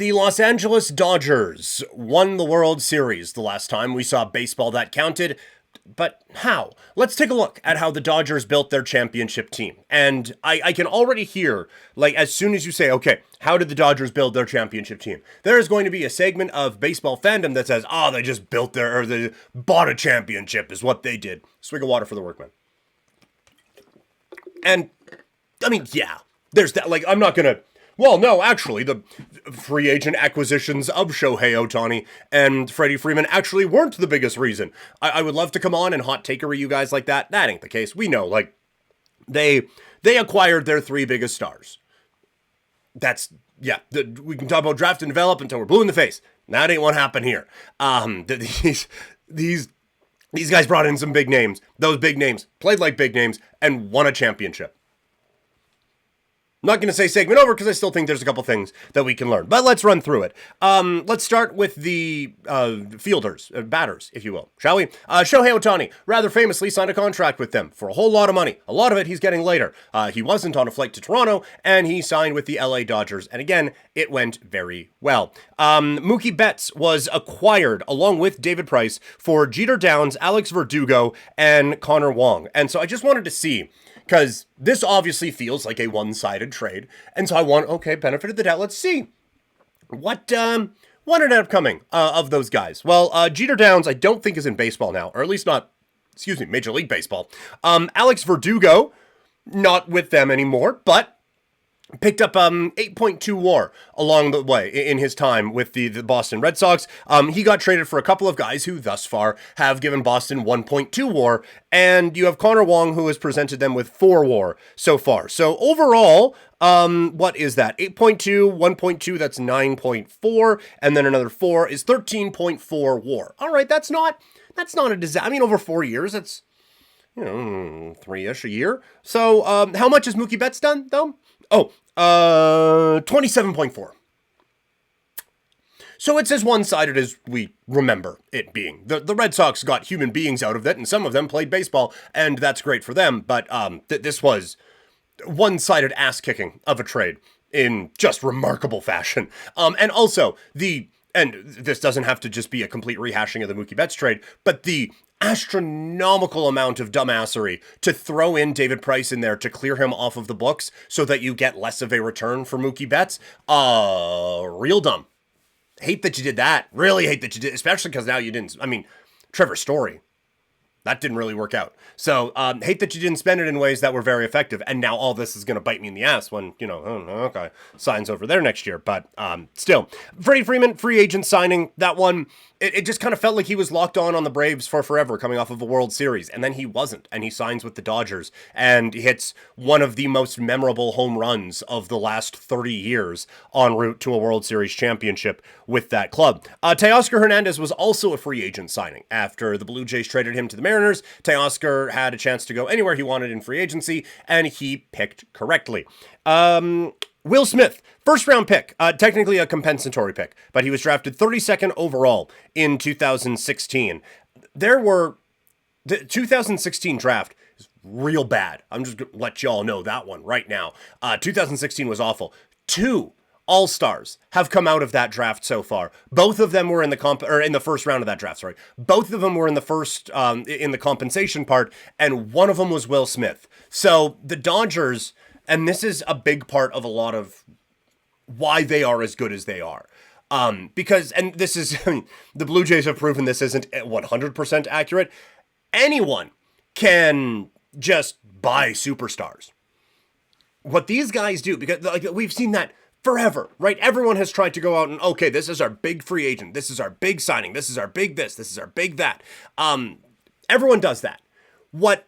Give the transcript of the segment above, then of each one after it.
The Los Angeles Dodgers won the World Series the last time we saw baseball that counted. But how? Let's take a look at how the Dodgers built their championship team. And I can already hear, like, as soon as you say, okay, how did the Dodgers build their championship team? There is going to be a segment of baseball fandom that says, oh, they just built their, or they bought a championship is what they did. Swig of water for the workman. And, I mean, yeah, there's that, like, I'm not gonna... Well, no, actually, the free agent acquisitions of Shohei Ohtani and Freddie Freeman actually weren't the biggest reason. I would love to come on and hot takery you guys like that. That ain't the case. We know, like, they acquired their three biggest stars. That's, yeah, we can talk about draft and develop until we're blue in the face. That ain't what happened here. These guys brought in some big names. Those big names played like big names and won a championship. I'm not going to say segment over because I still think there's a couple things that we can learn. But let's run through it. Let's start with the fielders, batters, if you will, shall we? Shohei Ohtani rather famously signed a contract with them for a whole lot of money. A lot of it he's getting later. He wasn't on a flight to Toronto, and he signed with the LA Dodgers. And again, it went very well. Mookie Betts was acquired along with David Price for Jeter Downs, Alex Verdugo, and Connor Wong. And so I just wanted to see... Because this obviously feels like a one-sided trade. And so I want, okay, benefit of the doubt. Let's see what ended up coming of those guys. Well, Jeter Downs, I don't think is in baseball now, or at least not, Major League Baseball. Alex Verdugo, not with them anymore, but picked up 8.2 WAR along the way in his time with the Boston Red Sox. He got traded for a couple of guys who thus far have given Boston 1.2 WAR, and you have Connor Wong who has presented them with 4 WAR so far. So overall, what is that? 8.2, 1.2, that's 9.4, and then another 4 is 13.4 WAR. All right, that's not a disaster. I mean, over 4 years, that's, 3-ish a year. So how much has Mookie Betts done, though? 27.4. So it's as one-sided as we remember it being. The Red Sox got human beings out of it, and some of them played baseball, and that's great for them, but this was one-sided ass-kicking of a trade in just remarkable fashion. And also, and this doesn't have to just be a complete rehashing of the Mookie Betts trade, but the astronomical amount of dumbassery to throw in David Price in there to clear him off of the books so that you get less of a return for Mookie Betts. Real dumb. Hate that you did that. Really hate that you did, especially because now you didn't. I mean, Trevor Story. That didn't really work out. So, hate that you didn't spend it in ways that were very effective. And now all this is going to bite me in the ass when, okay, signs over there next year. But still, Freddie Freeman, free agent signing, that one, it just kind of felt like he was locked on the Braves for forever coming off of a World Series. And then he wasn't. And he signs with the Dodgers and hits one of the most memorable home runs of the last 30 years en route to a World Series championship with that club. Teoscar Hernandez was also a free agent signing after the Blue Jays traded him to the Mariners. Teoscar had a chance to go anywhere he wanted in free agency, and he picked correctly. Will Smith, first round pick, technically a compensatory pick, but he was drafted 32nd overall in 2016. The 2016 draft is real bad. I'm just going to let y'all know that one right now. 2016 was awful. 2 All-Stars have come out of that draft so far. Both of them were in the first round of that draft, sorry. Both of them were in the first, in the compensation part, and one of them was Will Smith. So the Dodgers, and this is a big part of a lot of why they are as good as they are. Because, and this is, the Blue Jays have proven this isn't 100% accurate. Anyone can just buy superstars. What these guys do, because like we've seen that forever, right? Everyone has tried to go out and, okay, this is our big free agent. This is our big signing. This is our big this. This is our big that. Everyone does that. What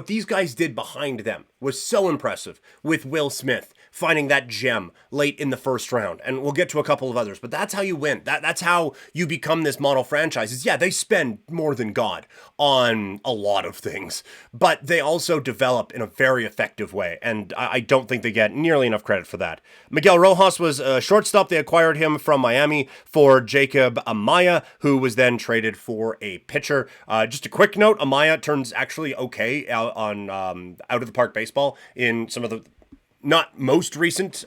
these guys did behind them was so impressive with Will Smith finding that gem late in the first round. And we'll get to a couple of others, but that's how you win. That's how you become this model franchise. Is, yeah, they spend more than God on a lot of things, but they also develop in a very effective way. And I don't think they get nearly enough credit for that. Miguel Rojas was a shortstop. They acquired him from Miami for Jacob Amaya, who was then traded for a pitcher. Just a quick note, Amaya turns actually okay out of the park baseball in some of the not most recent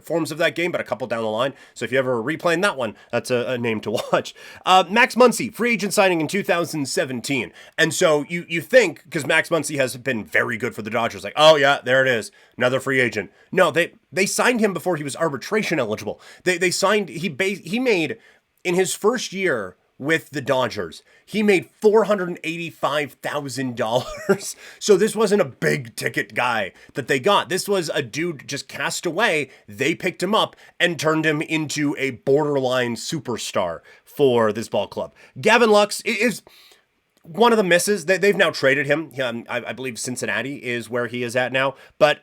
forms of that game, but a couple down the line. So if you ever replaying that one, that's a name to watch. Max Muncy, free agent signing in 2017. And so you think, because Max Muncy has been very good for the Dodgers, like, oh yeah, there it is, another free agent. No, they signed him before he was arbitration eligible. They signed, he made, in his first year with the Dodgers, he made $485,000. So this wasn't a big ticket guy that they got. This was a dude just cast away. They picked him up and turned him into a borderline superstar for this ball club. Gavin Lux is one of the misses. They've now traded him. I believe Cincinnati is where he is at now. But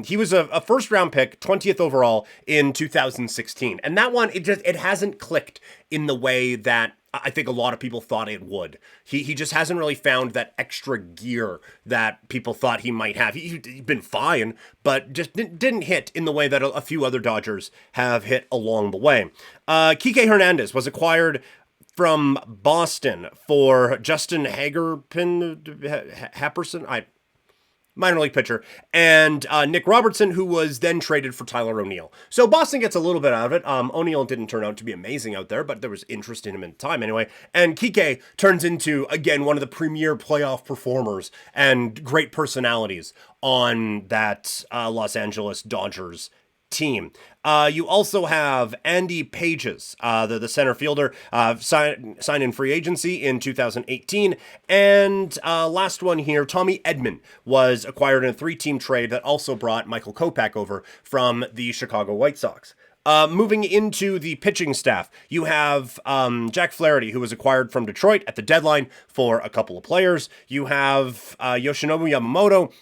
he was a first round pick, 20th overall in 2016. And that one, it hasn't clicked in the way that I think a lot of people thought it would. He just hasn't really found that extra gear that people thought he might have. He's been fine, but just didn't hit in the way that a few other Dodgers have hit along the way. Kike Hernandez was acquired from Boston for Justin Happerson, minor league pitcher, and Nick Robertson, who was then traded for Tyler O'Neill. So Boston gets a little bit out of it. O'Neill didn't turn out to be amazing out there, but there was interest in him in time anyway. And Kike turns into, again, one of the premier playoff performers and great personalities on that Los Angeles Dodgers team. You also have Andy Pages, the center fielder, signed in free agency in 2018. And last one here, Tommy Edman was acquired in a 3-team trade that also brought Michael Kopech over from the Chicago White Sox. Moving into the pitching staff, you have Jack Flaherty, who was acquired from Detroit at the deadline for a couple of players. You have Yoshinobu Yamamoto,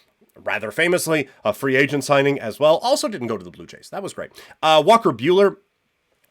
rather famously, a free agent signing as well. Also didn't go to the Blue Jays. That was great. Walker Buehler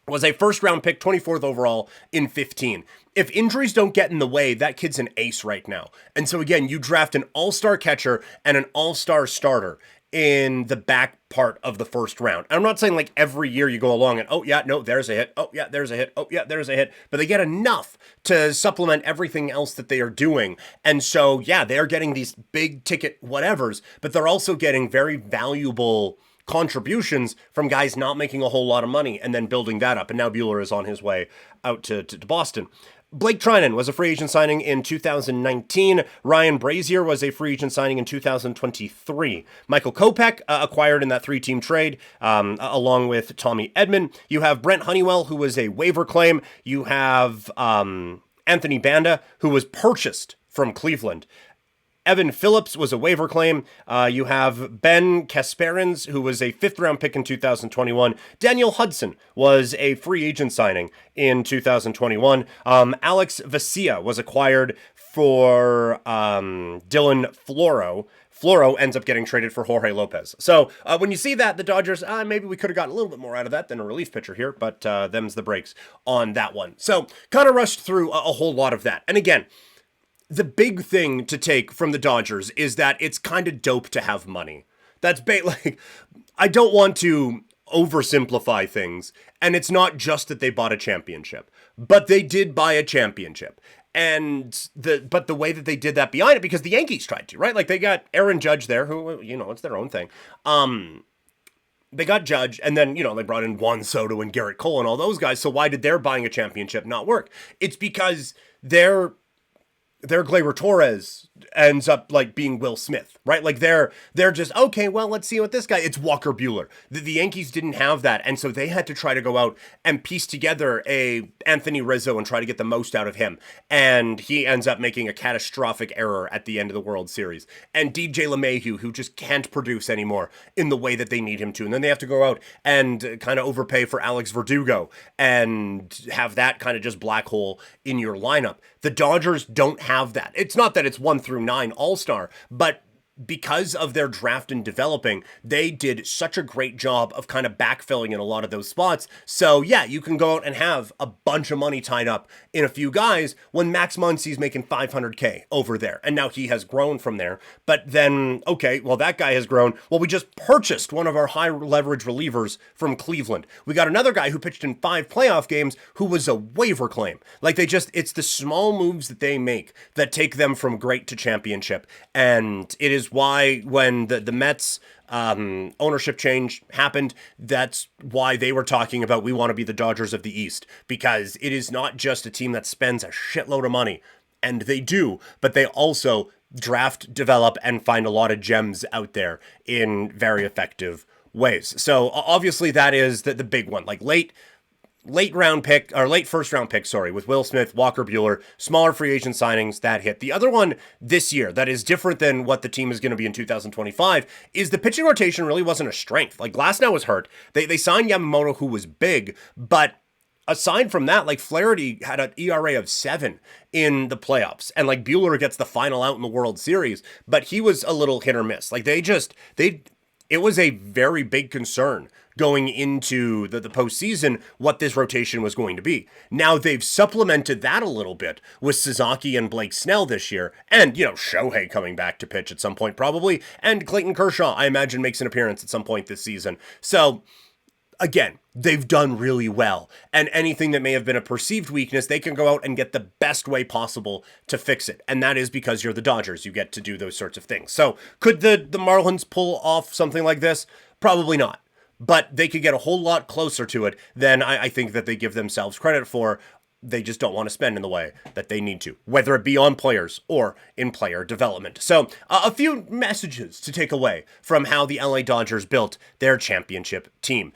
was a first-round pick, 24th overall in 15. If injuries don't get in the way, that kid's an ace right now. And so again, you draft an all-star catcher and an all-star starter in the back part of the first round. I'm not saying like every year you go along and, oh yeah, no, there's a hit. Oh yeah, there's a hit. Oh yeah, there's a hit. But they get enough to supplement everything else that they are doing. And so, yeah, they're getting these big ticket whatevers, but they're also getting very valuable contributions from guys not making a whole lot of money and then building that up. And now Buehler is on his way out to Boston. Blake Trinan was a free agent signing in 2019. Ryan Brazier was a free agent signing in 2023. Michael Kopech acquired in that 3-team trade along with Tommy Edman. You have Brent Honeywell, who was a waiver claim. You have Anthony Banda, who was purchased from Cleveland. Evan Phillips was a waiver claim. You have Ben Kasparins, who was a 5th-round pick in 2021. Daniel Hudson was a free agent signing in 2021. Alex Vesia was acquired for Dylan Floro. Floro ends up getting traded for Jorge Lopez. So when you see that, the Dodgers, maybe we could have gotten a little bit more out of that than a relief pitcher here, but them's the breaks on that one. So kind of rushed through a whole lot of that. And again, the big thing to take from the Dodgers is that it's kind of dope to have money. That's like, I don't want to oversimplify things, and it's not just that they bought a championship, but they did buy a championship. And the way that they did that behind it, because the Yankees tried to, right? Like they got Aaron Judge there, who, you know, it's their own thing. They got Judge, and then, you know, they brought in Juan Soto and Garrett Cole and all those guys. So why did their buying a championship not work? It's because their Gleyber Torres ends up like being Will Smith, right? Like they're just, okay, well, let's see what this guy, it's Walker Buehler. The Yankees didn't have that. And so they had to try to go out and piece together a Anthony Rizzo and try to get the most out of him. And he ends up making a catastrophic error at the end of the World Series. And DJ LeMahieu, who just can't produce anymore in the way that they need him to. And then they have to go out and kind of overpay for Alex Verdugo and have that kind of just black hole in your lineup. The Dodgers don't have that. It's not that it's 1 through 9 all-star, but because of their draft and developing, they did such a great job of kind of backfilling in a lot of those spots. So yeah, you can go out and have a bunch of money tied up in a few guys when Max Muncy's making $500K over there. And now he has grown from there. But then, okay, well, that guy has grown. Well, we just purchased one of our high leverage relievers from Cleveland. We got another guy who pitched in 5 playoff games who was a waiver claim. Like it's the small moves that they make that take them from great to championship. And it is is why when the Mets ownership change happened, that's why they were talking about we want to be the Dodgers of the East, because it is not just a team that spends a shitload of money, and they do, but they also draft, develop, and find a lot of gems out there in very effective ways. So obviously that is the big one, like late first round pick, with Will Smith, Walker Buehler, smaller free agent signings that hit. The other one this year that is different than what the team is going to be in 2025 is the pitching rotation really wasn't a strength. Like Glasnow was hurt. They signed Yamamoto, who was big, but aside from that, like Flaherty had an ERA of 7 in the playoffs, and like Buehler gets the final out in the World Series, but he was a little hit or miss. Like it was a very big concern going into the postseason what this rotation was going to be. Now they've supplemented that a little bit with Sasaki and Blake Snell this year, and Shohei coming back to pitch at some point probably, and Clayton Kershaw I imagine makes an appearance at some point this season. So again, they've done really well, and anything that may have been a perceived weakness, they can go out and get the best way possible to fix it, and that is because you're the Dodgers. You get to do those sorts of things. So could the Marlins pull off something like this? Probably not, but they could get a whole lot closer to it than I think that they give themselves credit for. They just don't want to spend in the way that they need to, whether it be on players or in player development. So a few messages to take away from how the LA Dodgers built their championship team.